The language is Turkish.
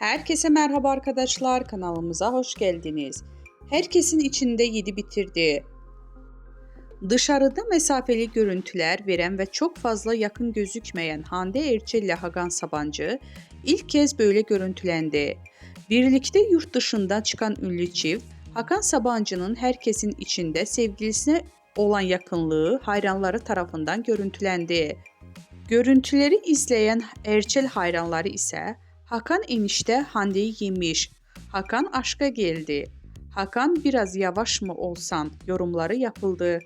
Herkese merhaba arkadaşlar, kanalımıza hoş geldiniz. Herkesin içinde yedi bitirdi. Dışarıda mesafeli görüntüler veren ve çok fazla yakın gözükmeyen Hande Erçel ile Hakan Sabancı ilk kez böyle görüntülendi. Birlikte yurt dışından çıkan ünlü çift, Hakan Sabancı'nın herkesin içinde sevgilisine olan yakınlığı hayranları tarafından görüntülendi. Görüntüleri izleyen Erçel hayranları ise Hakan enişte Hande'yi yemiş, Hakan aşka geldi, Hakan biraz yavaş mı olsan yorumları yapıldı.